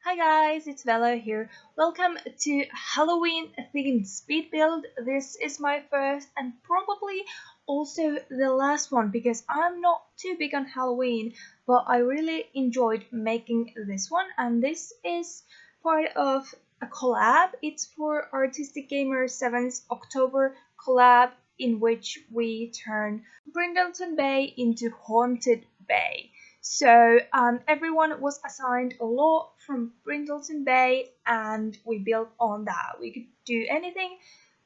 Hi guys, it's Velo here. Welcome to Halloween themed speed build. This is my first and probably also the last one because I'm not too big on Halloween, but I really enjoyed making this one, and this is part of a collab. It's for Artistic Gamer 7's October collab in which we turn Brindleton Bay into Haunted Bay. So everyone was assigned a lot from Brindleton Bay, and we built on that. We could do anything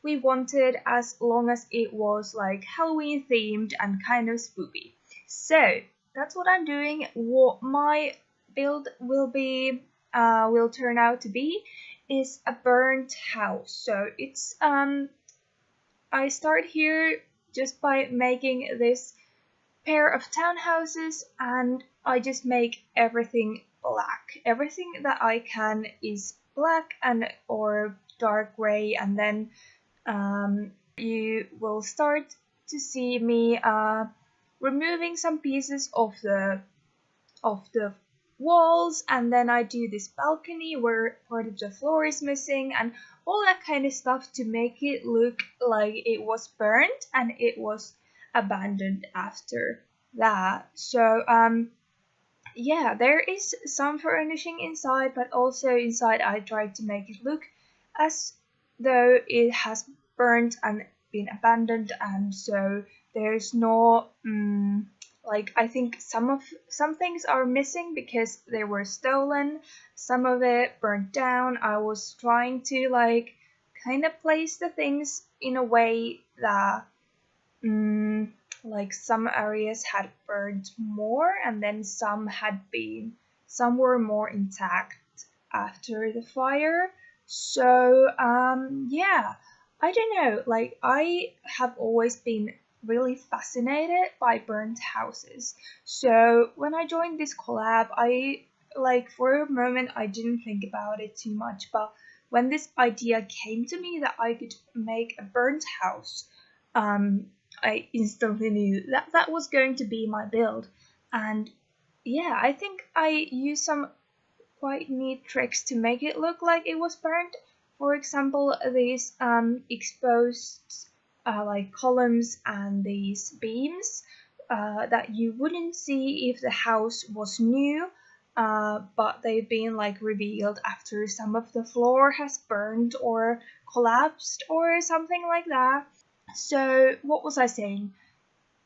we wanted as long as it was like Halloween themed and kind of spooky. So that's what I'm doing. What my build will turn out to be is a burnt house. So it's I start here just by making this pair of townhouses, and I just make everything black. Everything that I can is black and or dark gray, and then you will start to see me removing some pieces of the walls, and then I do this balcony where part of the floor is missing and all that kind of stuff to make it look like it was burnt and it was abandoned after that. So yeah, there is some furnishing inside, but also inside I tried to make it look as though it has burnt and been abandoned, and so there's no like, I think some things are missing because they were stolen, some of it burnt down. I was trying to like kind of place the things in a way that like some areas had burned more, and then some were more intact after the fire. So yeah, I don't know, like I have always been really fascinated by burnt houses. So when I joined this collab, I like for a moment I didn't think about it too much, but when this idea came to me that I could make a burnt house, I instantly knew that that was going to be my build. And yeah, I think I used some quite neat tricks to make it look like it was burnt. For example, these exposed like columns and these beams that you wouldn't see if the house was new, but they've been like revealed after some of the floor has burned or collapsed or something like that. So what was I saying?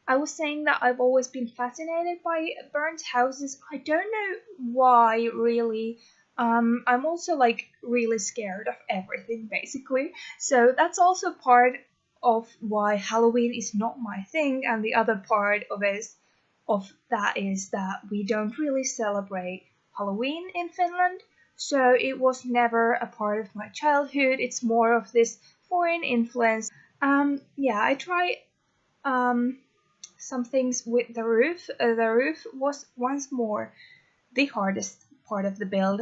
I was saying that I've always been fascinated by burnt houses. I don't know why really. I'm also like really scared of everything basically. So that's also part of why Halloween is not my thing, and the other part of that is that we don't really celebrate Halloween in Finland. So it was never a part of my childhood. It's more of this foreign influence. Yeah, I tried some things with the roof. The roof was once more the hardest part of the build.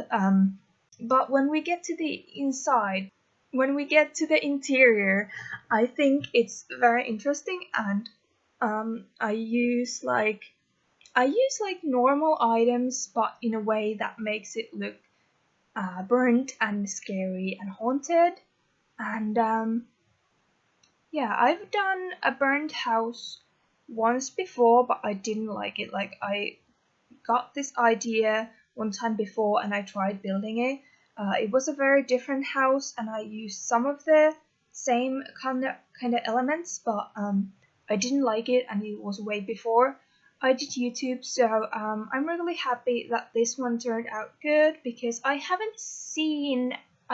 But when we get to the inside, when we get to the interior, I think it's very interesting, and I use like normal items, but in a way that makes it look burnt and scary and haunted. And yeah, I've done a burnt house once before, but I didn't like it. Like, I got this idea one time before and I tried building it. It was a very different house, and I used some of the same kind of elements, but I didn't like it, and it was way before I did YouTube. So I'm really happy that this one turned out good, because I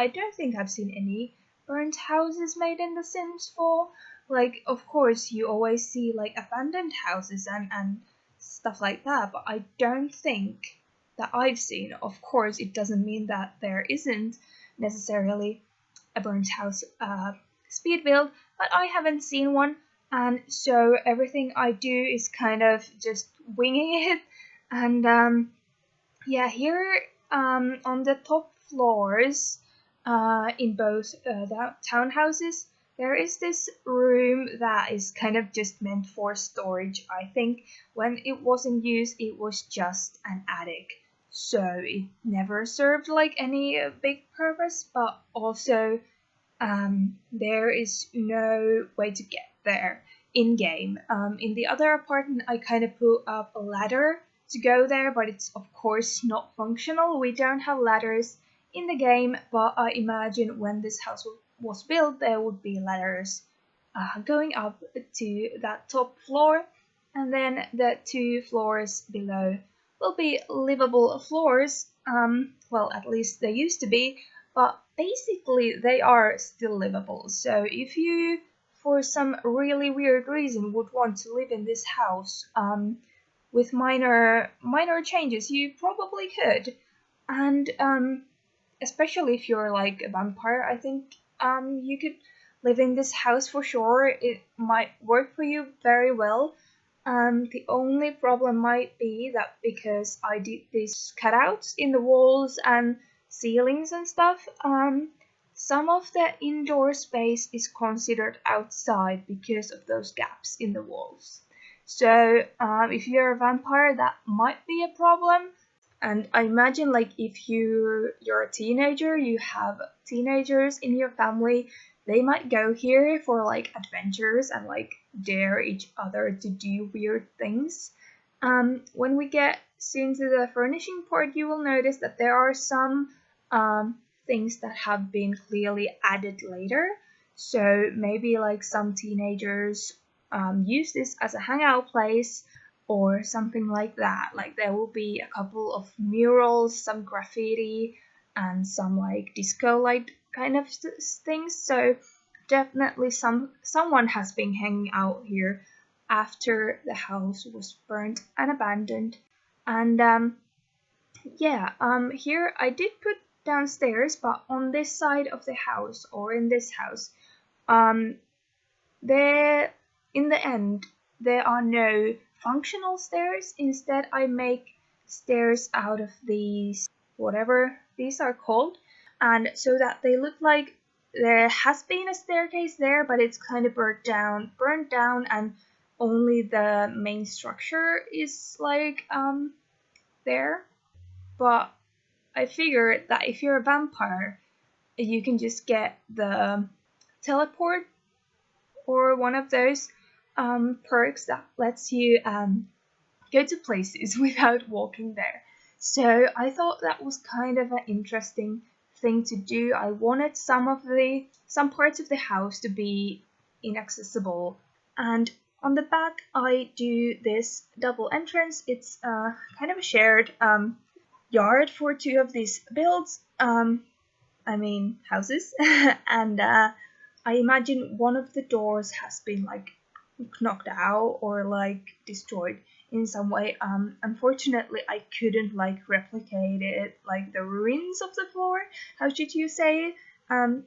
don't think I've seen any burnt houses made in The Sims 4. Like, of course, you always see like abandoned houses and stuff like that, but I don't think that I've seen. Of course, it doesn't mean that there isn't necessarily a burnt house speed build, but I haven't seen one, and so everything I do is kind of just winging it. And yeah, here on the top floors in both the townhouses, there is this room that is kind of just meant for storage. I think when it was in use, it was just an attic. so it never served like any big purpose, but also there is no way to get there in game. In the other apartment, I kind of put up a ladder to go there, but it's of course not functional. We don't have ladders in the game, but I imagine when this house was built, there would be ladders going up to that top floor, and then the 2 floors below will be livable floors. Well, at least they used to be, but basically they are still livable. So if you, for some really weird reason, would want to live in this house with minor changes, you probably could. And especially if you're like a vampire, I think you could live in this house for sure. It might work for you very well. The only problem might be that because I did these cutouts in the walls and ceilings and stuff, some of the indoor space is considered outside because of those gaps in the walls. So if you're a vampire, that might be a problem. And I imagine like if you're a teenager, you have teenagers in your family, they might go here for like adventures and like dare each other to do weird things. When we get soon to the furnishing part, you will notice that there are some things that have been clearly added later. So maybe like some teenagers use this as a hangout place or something like that. Like there will be a couple of murals, some graffiti, and some like disco light kind of things. So definitely someone has been hanging out here after the house was burnt and abandoned. And here I did put downstairs, but on this side of the house, or in this house, there in the end there are no functional stairs. Instead, I make stairs out of these, whatever these are called, and so that they look like there has been a staircase there, but it's kind of burnt down, and only the main structure is like there. But I figured that if you're a vampire, you can just get the teleport or one of those perks that lets you go to places without walking there. So I thought that was kind of an interesting thing to do. I wanted some parts of the house to be inaccessible, and on the back I do this double entrance. It's kind of a shared yard for 2 of these builds, houses, and I imagine one of the doors has been like knocked out or like destroyed in some way. Unfortunately, I couldn't like replicate it, like the ruins of the floor. How should you say?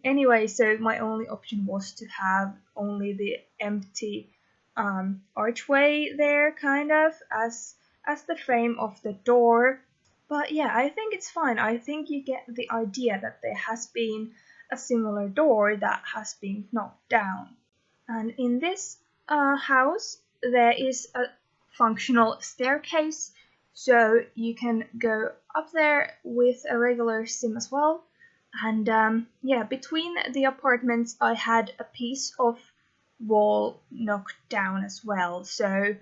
Anyway, so my only option was to have only the empty archway there, kind of as the frame of the door. But yeah, I think it's fine. I think you get the idea that there has been a similar door that has been knocked down. And in this house, there is a functional staircase, so you can go up there with a regular sim as well. And between the apartments, I had a piece of wall knocked down as well. So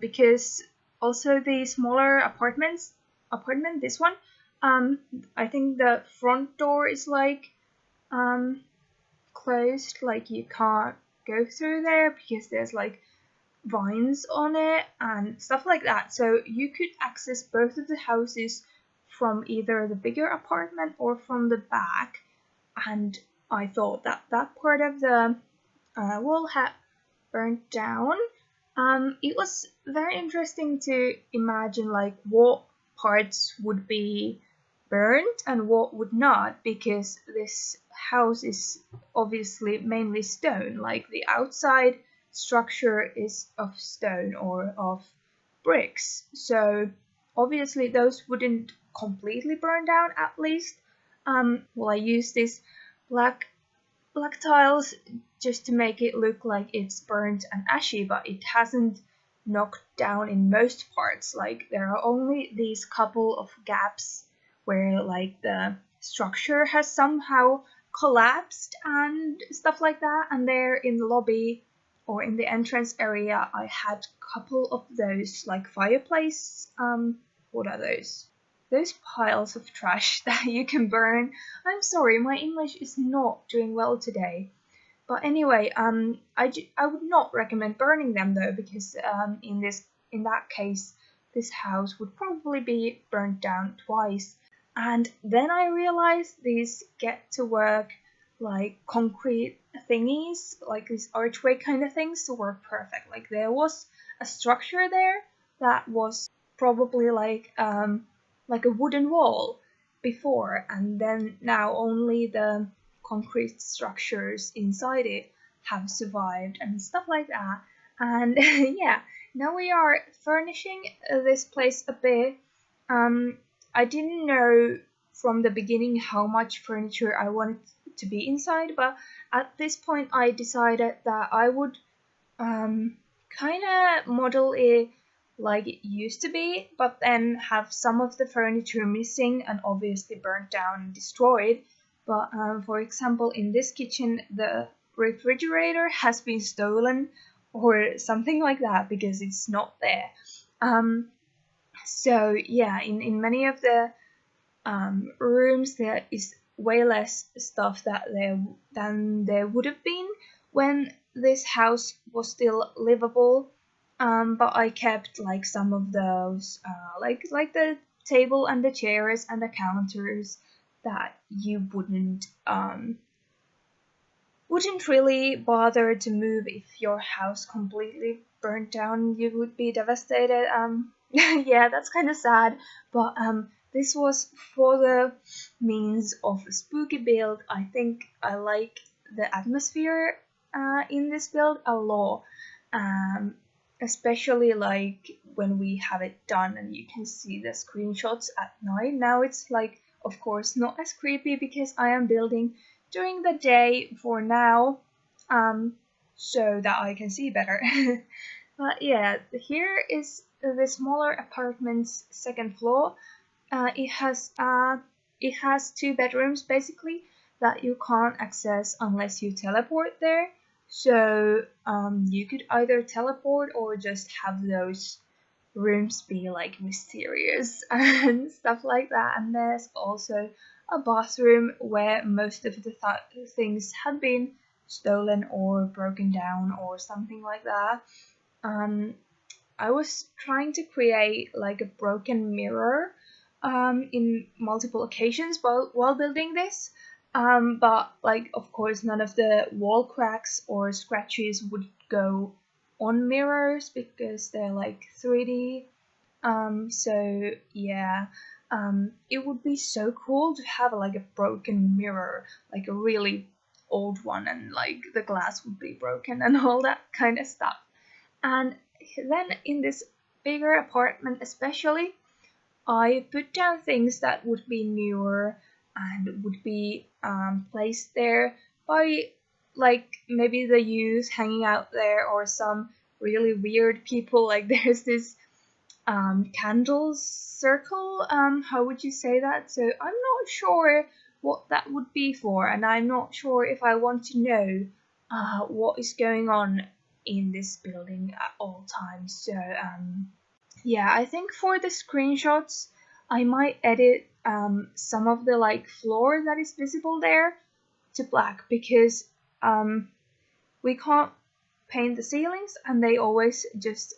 because also the smaller apartment, this one, I think the front door is like closed, like you can't go through there because there's like vines on it and stuff like that. So you could access both of the houses from either the bigger apartment or from the back, and I thought that that part of the wall had burnt down. It was very interesting to imagine like what parts would be burnt and what would not, because this house is obviously mainly stone. Like the outside structure is of stone or of bricks, so obviously those wouldn't completely burn down, at least. I used this black tiles just to make it look like it's burnt and ashy, but it hasn't knocked down in most parts. Like there are only these couple of gaps where like the structure has somehow collapsed and stuff like that. And there in the lobby or in the entrance area, I had a couple of those like fireplace, what are those? Those piles of trash that you can burn. I'm sorry, my English is not doing well today. But anyway, I would not recommend burning them though, because in that case, this house would probably be burnt down twice. And then I realized these get to work like concrete thingies, like these archway kind of things, to work perfect. Like there was a structure there that was probably like a wooden wall before, and then now only the concrete structures inside it have survived and stuff like that. And yeah, now we are furnishing this place a bit. I didn't know from the beginning how much furniture I wanted to be inside, but at this point I decided that I would kind of model it like it used to be, but then have some of the furniture missing and obviously burnt down and destroyed. But for example, in this kitchen, the refrigerator has been stolen or something like that because it's not there. So yeah, in many of the rooms there is way less stuff than there would have been when this house was still livable. But I kept like some of those, like the table and the chairs and the counters that you wouldn't really bother to move if your house completely burnt down. You would be devastated. Yeah, that's kind of sad, but this was for the means of a spooky build. I think I like the atmosphere in this build a lot, especially like when we have it done and you can see the screenshots at night. Now it's like, of course, not as creepy because I am building during the day for now, so that I can see better. But yeah, here is the smaller apartment's second floor. It has 2 bedrooms basically that you can't access unless you teleport there. So you could either teleport or just have those rooms be like mysterious and stuff like that. And there's also a bathroom where most of the things had been stolen or broken down or something like that. I was trying to create like a broken mirror in multiple occasions while building this, but like of course none of the wall cracks or scratches would go on mirrors because they're like 3D. So yeah, it would be so cool to have like a broken mirror, like a really old one, and like the glass would be broken and all that kind of stuff. And then in this bigger apartment especially, I put down things that would be newer and would be placed there by like maybe the youth hanging out there or some really weird people. Like there's this candles circle, how would you say that? So I'm not sure what that would be for, and I'm not sure if I want to know what is going on in this building at all times. So yeah, I think for the screenshots I might edit some of the like floor that is visible there to black, because we can't paint the ceilings and they always just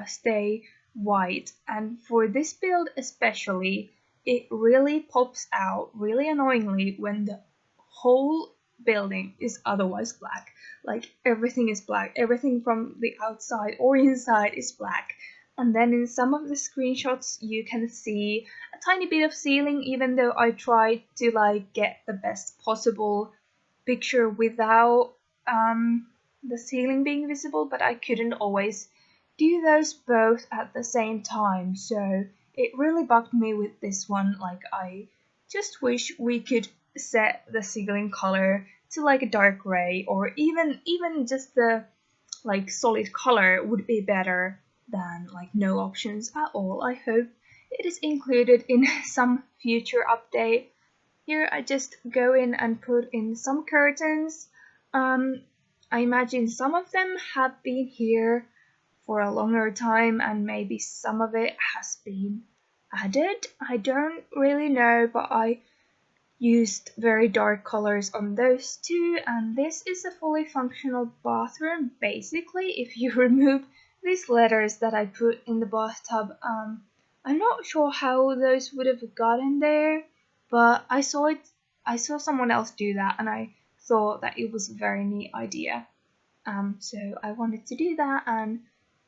stay white. And for this build especially, it really pops out really annoyingly when the whole building is otherwise black. Like everything is black, everything from the outside or inside is black. And then in some of the screenshots you can see a tiny bit of ceiling, even though I tried to like get the best possible picture without the ceiling being visible, but I couldn't always do those both at the same time. So it really bugged me with this one. Like I just wish we could set the ceiling color to like a dark gray, or even just the like solid color would be better than like no options at all. I hope it is included in some future update. Here I just go in and put in some curtains. I imagine some of them have been here for a longer time and maybe some of it has been added. I don't really know, but I used very dark colors on those two, and this is a fully functional bathroom basically if you remove these letters that I put in the bathtub. I'm not sure how those would have gotten there, but I saw someone else do that and I thought that it was a very neat idea. So I wanted to do that, and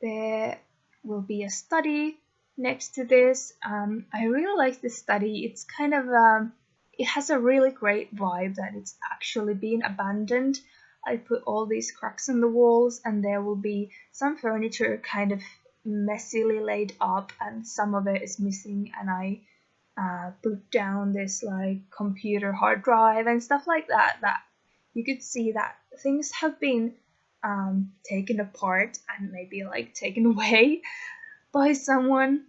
there will be a study next to this. I really like this study. It's kind of it has a really great vibe that it's actually been abandoned. I put all these cracks in the walls, and there will be some furniture kind of messily laid up and some of it is missing, and I put down this like computer hard drive and stuff like that you could see that things have been taken apart and maybe like taken away by someone.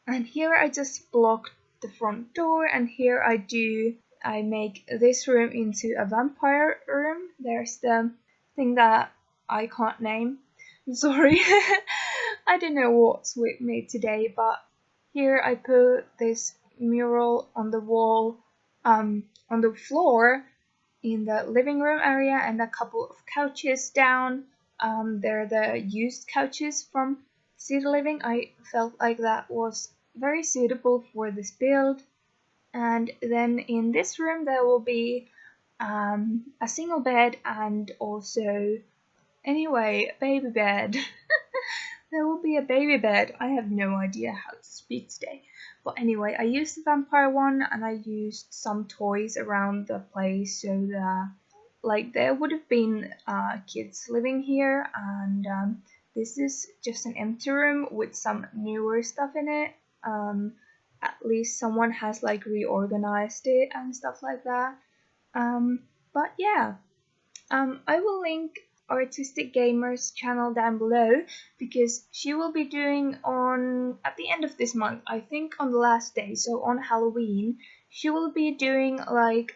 And here I just blocked the front door, and here I make this room into a vampire room. There's the thing that I can't name. I'm sorry. I don't know what's with me today, but here I put this mural on the wall, on the floor in the living room area, and a couple of couches down. They're the used couches from City Living. I felt like that was very suitable for this build. And then in this room there will be a single bed and also, anyway, a baby bed. There will be a baby bed. I have no idea how to speak today. But anyway, I used the vampire one and I used some toys around the place so that like there would have been kids living here, and this is just an empty room with some newer stuff in it. At least someone has like reorganized it and stuff like that. But yeah, I will link Artistic Gamer's channel down below because she will be doing at the end of this month, I think on the last day, so on Halloween, she will be doing like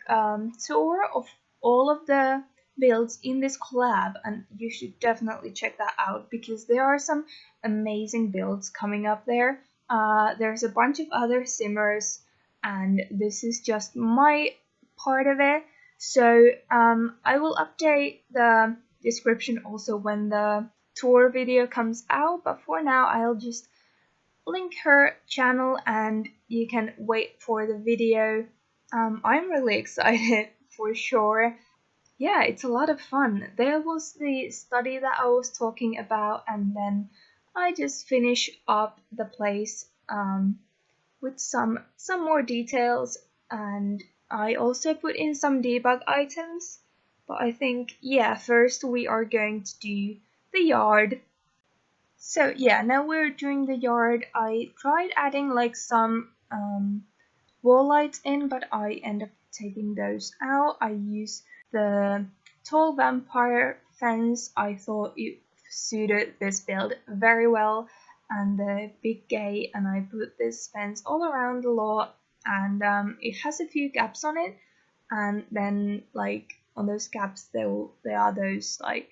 tour of all of the builds in this collab, and you should definitely check that out because there are some amazing builds coming up there. There's a bunch of other simmers and this is just my part of it, so I will update the description also when the tour video comes out, but for now I'll just link her channel and you can wait for the video. I'm really excited for sure. Yeah, it's a lot of fun. There was the study that I was talking about, and then I just finish up the place with some more details, and I also put in some debug items. But I think, yeah, first we are going to do the yard. So yeah, now we're doing the yard. I tried adding like some wall lights in, but I end up taking those out. I use the tall vampire fence. I thought it suited this build very well, and the big gate, and I put this fence all around the lot, and it has a few gaps on it, and then like on those gaps there are those like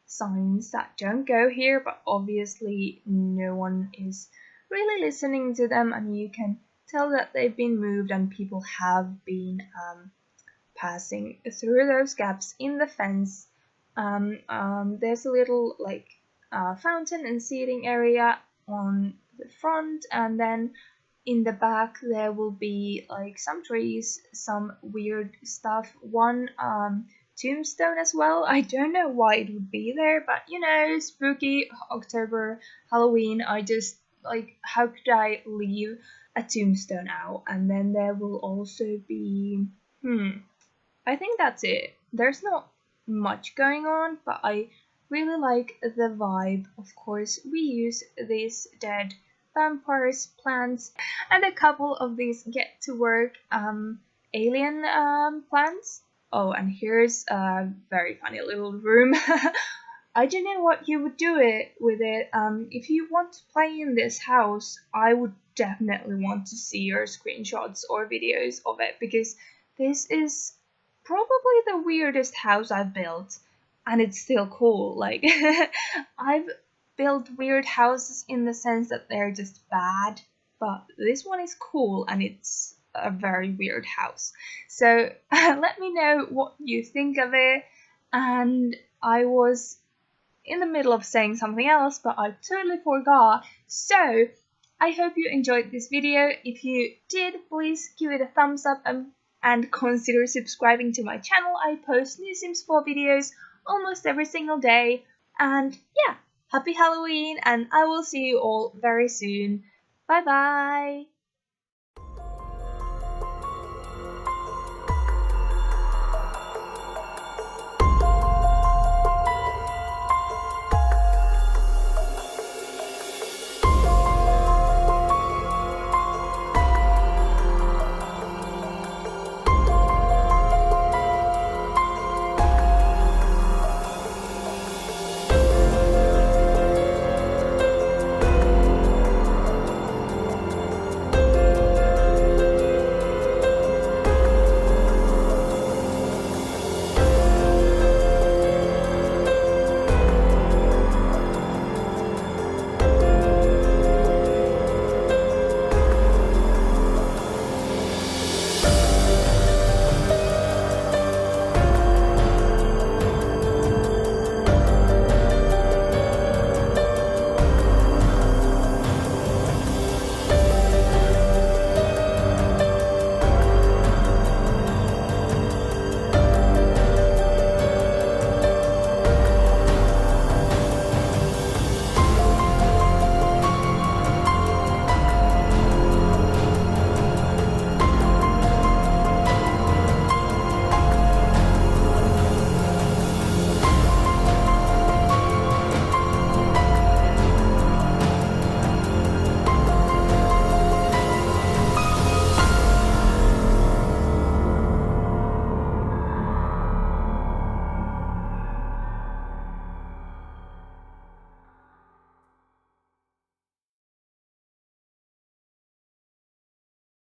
signs that don't go here, but obviously no one is really listening to them, and you can tell that they've been moved and people have been passing through those gaps in the fence. There's a little like fountain and seating area on the front, and then in the back there will be like some trees, some weird stuff, one tombstone as well. I don't know why it would be there, but you know, spooky October, Halloween, I just like, how could I leave a tombstone out? And then there will also be I think that's it. There's not much going on, but I really like the vibe. Of course, we use these dead vampires plants and a couple of these get to work alien plants. Oh, and here's a very funny little room. I don't know what you would do it with it. If you want to play in this house, I would definitely want to see your screenshots or videos of it, because this is probably the weirdest house I've built, and it's still cool. Like, I've built weird houses in the sense that they're just bad, but this one is cool and it's a very weird house. So let me know what you think of it. And I was in the middle of saying something else, but I totally forgot. So I hope you enjoyed this video. If you did, please give it a thumbs up and consider subscribing to my channel. I post new Sims 4 videos almost every single day. And yeah, happy Halloween, and I will see you all very soon. Bye bye!